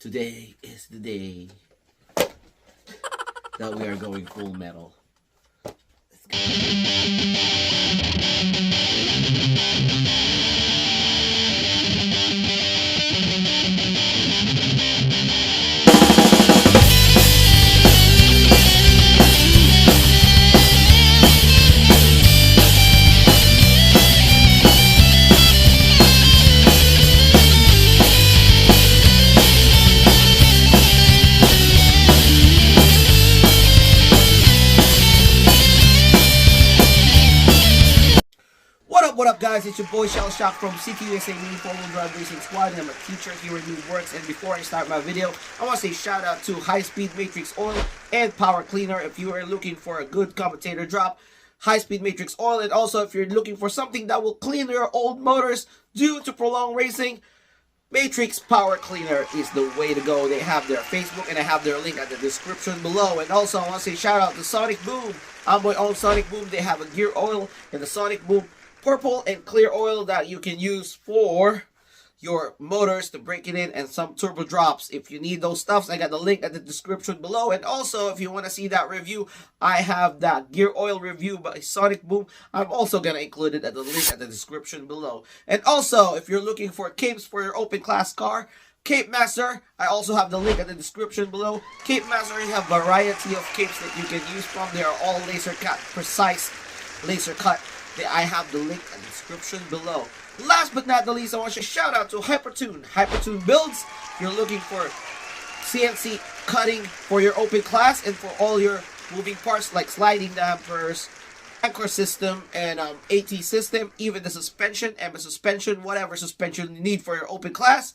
Today is the day that we are going full metal. Let's What up guys, it's your boy Cielshock from CTUSA Mini4wd Racing Squad, and I'm a teacher here at Noobworx. And before I start my video, I want to say shout out to High Speed Matrixx Oil and Power Cleaner. If you are looking for a good commutator drop, High Speed Matrixx Oil. And also if you're looking for something that will clean your old motors due to prolonged racing, Matrixx Power Cleaner is the way to go. They have their Facebook and I have their link at the description below. And also I want to say shout out to Sonic Boom. I'm my own Sonic Boom. They have a gear oil and the Sonic Boom purple and clear oil that you can use for your motors to break it in, and some turbo drops. If you need those stuffs, I got the link at the description below. And also if you want to see that review, I have that gear oil review by Sonic Boom. I'm also gonna include it at the link at the description below. And also if you're looking for capes for your open class car, Cape Master, I also have the link at the description below. Cape Master, you have a variety of capes that you can use from. They are all laser cut, precise laser cut. I have the link in the description below. Last but not the least, I want to shout out to Hypertune Builds. If you're looking for CNC cutting for your open class and for all your moving parts like sliding dampers, anchor system, and AT system, even the suspension, MS suspension, whatever suspension you need for your open class,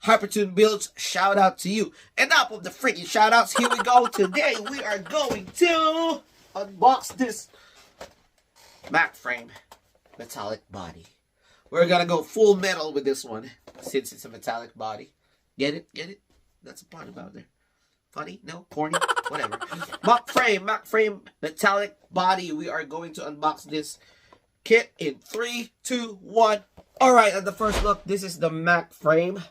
Hypertune Builds, shout out to you. Enough of the freaking shout outs. Here we go. Today we are going to unbox this Mach frame metallic body. We're gonna go full metal with this one since it's a metallic body. Get it? Get it? That's a pun about there. Funny? No? Corny? Whatever. Mach frame metallic body. We are going to unbox this kit in 3, 2, 1. Alright, at the first look, this is the Mach frame.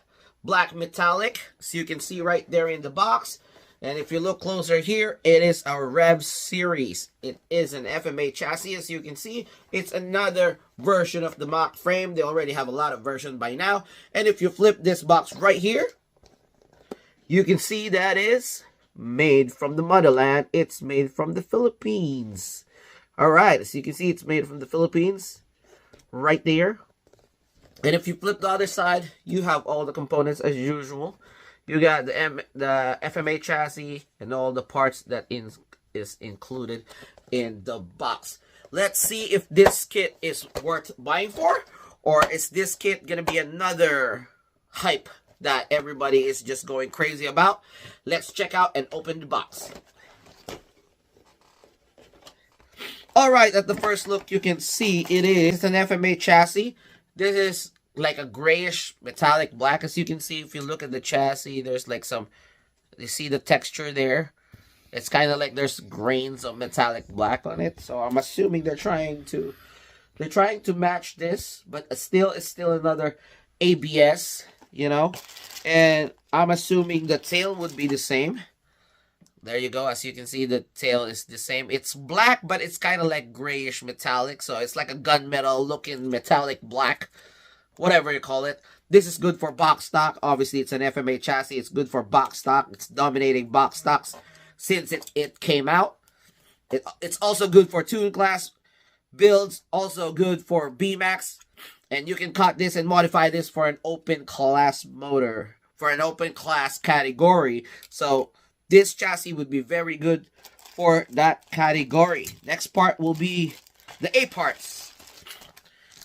Black metallic. So you can see right there in the box. And if you look closer here, it is our Rev series. It is an FMA chassis. As you can see, it's another version of the Mach frame. They already have a lot of versions by now. And if you flip this box right here, you can see that is made from the motherland. It's made from the Philippines. Alright, as you can see, it's made from the Philippines. Right there. And if you flip the other side, you have all the components as usual. You got the FMA chassis and all the parts that is included in the box. Let's see if this kit is worth buying for, or is this kit gonna be another hype that everybody is just going crazy about. Let's check out and open the box. Alright, at the first look you can see it is an FMA chassis. This is like a grayish metallic black. As you can see, if you look at the chassis, there's like some, you see the texture there. It's kind of like there's grains of metallic black on it. So I'm assuming they're trying to match this, but it's still another ABS, you know. And I'm assuming the tail would be the same. There you go. As you can see, the tail is the same. It's black, but it's kind of like grayish metallic. So it's like a gunmetal looking metallic black, whatever you call it. This is good for box stock. Obviously, it's an FMA chassis. It's good for box stock. It's dominating box stocks since it came out. It's also good for tune class builds. Also good for BMAX. And you can cut this and modify this for an open class motor, for an open class category. So this chassis would be very good for that category. Next part will be the A parts.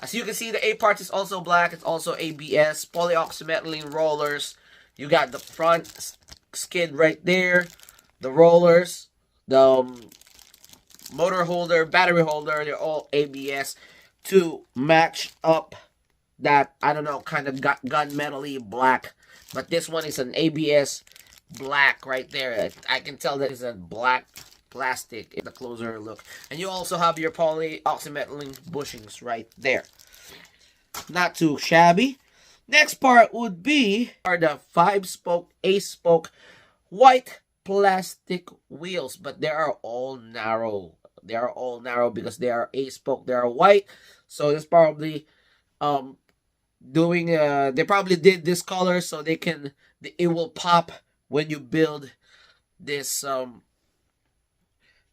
As you can see, the A parts is also black. It's also ABS, polyoxymethylene rollers. You got the front skid right there, the rollers, the motor holder, battery holder. They're all ABS to match up that, I don't know, kind of gunmetal-y black. But this one is an ABS black right there. I can tell that it's a black plastic in the closer look. And you also have your polyoxymethylene bushings right there. Not too shabby. Next part would be the 5-spoke, 8-spoke white plastic wheels, but they are all narrow. They are all narrow because they are 8-spoke. They are white, so it's probably they probably did this color so it will pop when you build this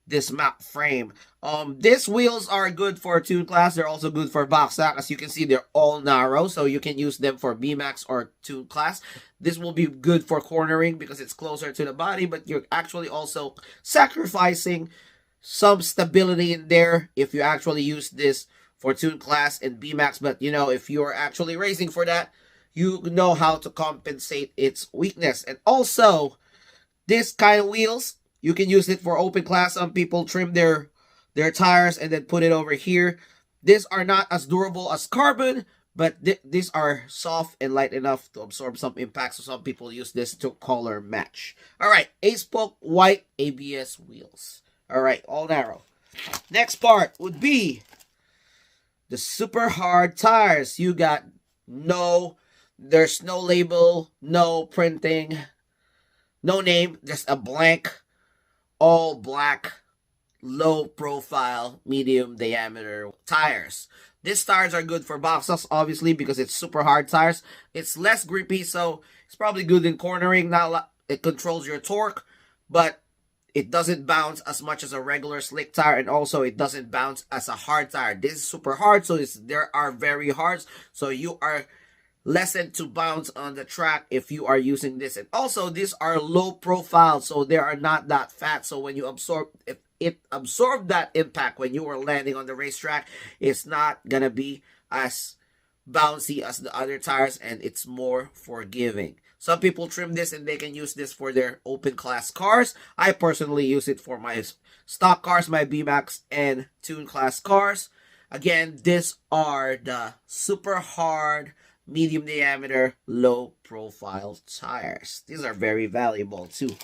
this Mach frame. These wheels are good for tune class. They're also good for box stock. As you can see, they're all narrow, so you can use them for BMAX or tune class. This will be good for cornering because it's closer to the body, but you're actually also sacrificing some stability in there if you actually use this for tune class and BMAX. But you know, if you're actually racing for that, you know how to compensate its weakness. And also, this kind of wheels, you can use it for open class. Some people trim their tires and then put it over here. These are not as durable as carbon, but these are soft and light enough to absorb some impact. So some people use this to color match. All right, 8-spoke white ABS wheels. All right, all narrow. Next part would be the super hard tires. You got there's no label, no printing, no name, just a blank, all black, low profile, medium diameter tires. These tires are good for box stocks, obviously, because it's super hard tires. It's less grippy, so it's probably good in cornering. It controls your torque, but it doesn't bounce as much as a regular slick tire, and also it doesn't bounce as a hard tire. This is super hard, so there are very hard, so you are lessened to bounce on the track if you are using this. And also, these are low profile, so they are not that fat, so when you if it absorbed that impact when you are landing on the racetrack, it's not gonna be as bouncy as the other tires, and it's more forgiving. Some people trim this and they can use this for their open class cars. I personally use it for my stock cars, my BMAX and tune class cars. Again, these are the super hard, medium diameter, low profile tires. These are very valuable too.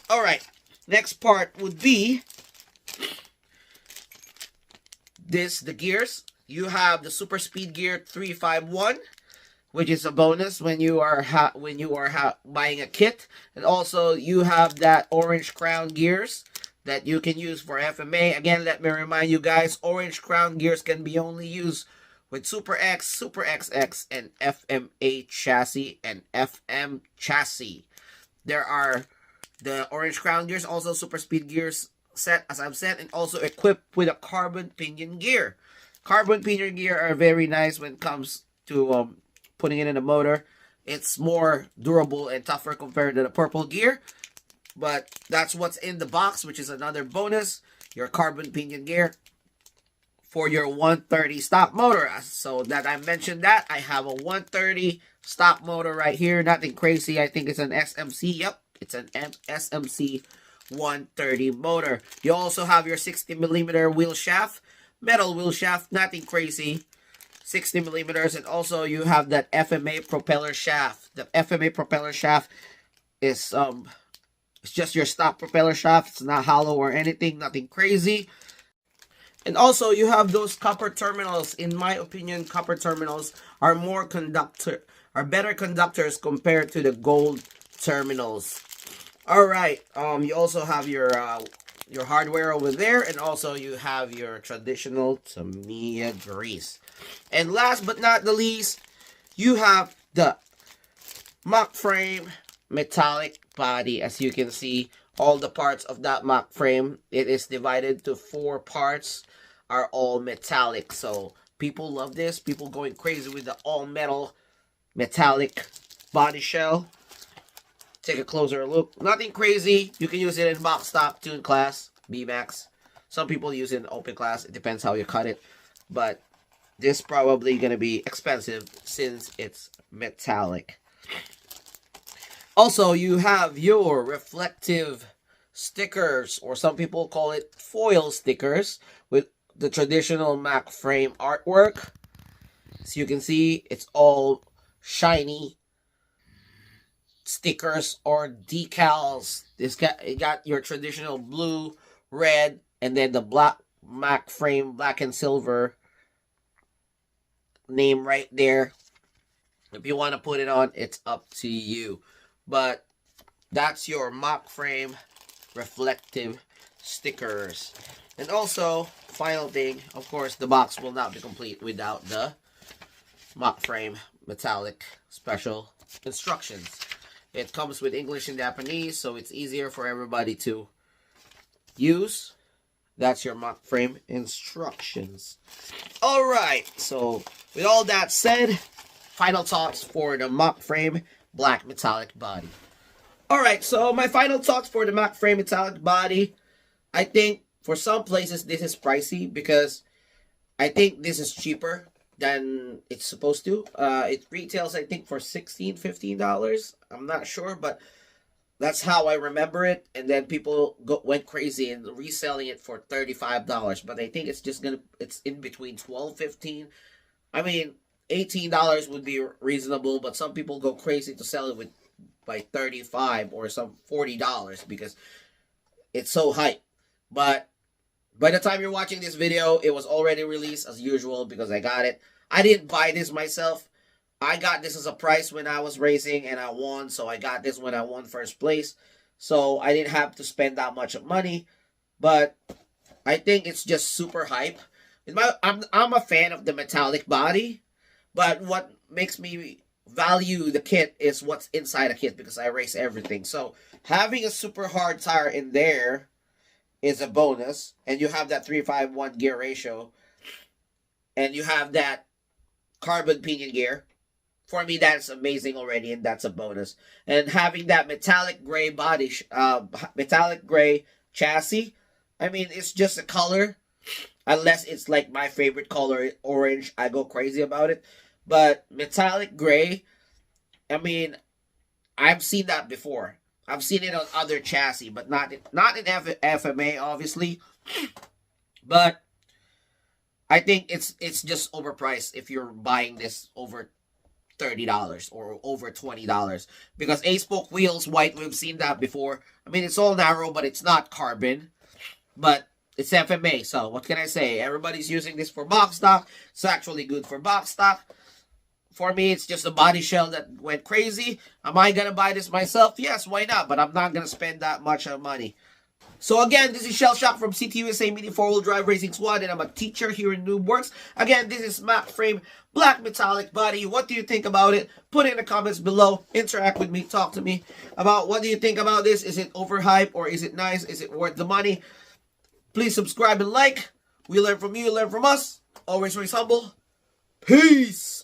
All right, next part would be the gears. You have the Super Speed Gear 351, which is a bonus when you are buying a kit, and also you have that orange crown gears that you can use for FMA. Again, let me remind you guys, orange crown gears can be only used with Super X, Super XX, and FMA chassis and FM chassis. There are the orange crown gears, also Super Speed gears set, as I've said, and also equipped with a carbon pinion gear. Carbon pinion gear are very nice when it comes to putting it in a motor. It's more durable and tougher compared to the purple gear, but that's what's in the box, which is another bonus. Your carbon pinion gear for your 130 stock motor. So that I mentioned that, I have a 130 stock motor right here. Nothing crazy. I think it's an SMC. Yep, it's an SMC 130 motor. You also have your 60mm wheel shaft, metal wheel shaft. Nothing crazy. 60mm, and also you have that FMA propeller shaft. The FMA propeller shaft is it's just your stock propeller shaft. It's not hollow or anything, nothing crazy. And also you have those copper terminals. In my opinion, copper terminals are better conductors compared to the gold terminals. All right, you also have your hardware over there, and also you have your traditional Tamiya grease. And last but not the least, you have the Mach frame metallic body. As you can see, all the parts of that Mach frame, it is divided to 4 parts, are all metallic. So people love this. People going crazy with the all metal metallic body shell. Take a closer look. Nothing crazy. You can use it in box stock, tune class, BMAX. Some people use it in open class. It depends how you cut it. But this is probably going to be expensive since it's metallic. Also, you have your reflective stickers, or some people call it foil stickers, with the traditional Mach frame artwork. As you can see, it's all shiny stickers or decals. It got your traditional blue, red, and then the black Mach frame, black and silver name right there. If you want to put it on, it's up to you. But that's your Mach frame reflective stickers. And also, final thing, of course, the box will not be complete without the Mach frame metallic special instructions. It comes with English and Japanese, so it's easier for everybody to use. That's your Mach frame instructions. Alright, so with all that said, final thoughts for the Mach frame black metallic body. Alright, so my final thoughts for the Mach frame metallic body. I think for some places this is pricey because I think this is cheaper than it's supposed to. It retails, I think, for $16, $15. I'm not sure, but that's how I remember it. And then people went crazy and reselling it for $35. But I think it's just it's in between $12, $15. I mean, $18 would be reasonable, but some people go crazy to sell it by $35 or some $40 because it's so hype. But by the time you're watching this video, it was already released as usual because I got it. I didn't buy this myself. I got this as a prize when I was racing and I won. So I got this when I won first place. So I didn't have to spend that much of money. But I think it's just super hype. I'm a fan of the metallic body. But what makes me value the kit is what's inside a kit because I race everything. So having a super hard tire in there is a bonus, and you have that 3-5-1 gear ratio, and you have that carbon pinion gear. For me, that's amazing already, and that's a bonus. And having that metallic gray body, metallic gray chassis, I mean, it's just a color. Unless it's like my favorite color, orange, I go crazy about it. But metallic gray, I mean, I've seen that before. I've seen it on other chassis, but not in FMA, obviously. But I think it's just overpriced if you're buying this over $30 or over $20. Because A-spoke wheels, white, we've seen that before. I mean, it's all narrow, but it's not carbon. But it's FMA, so what can I say? Everybody's using this for box stock. It's actually good for box stock. For me, it's just a body shell that went crazy. Am I going to buy this myself? Yes, why not? But I'm not going to spend that much money. So again, this is Cielshock from CTUSA Mini 4-wheel drive racing squad, and I'm a teacher here in Noobworx. Again, this is Mach frame black metallic body. What do you think about it? Put it in the comments below. Interact with me. Talk to me about what do you think about this. Is it overhyped or is it nice? Is it worth the money? Please subscribe and like. We learn from you, learn from us. Always race humble. Peace.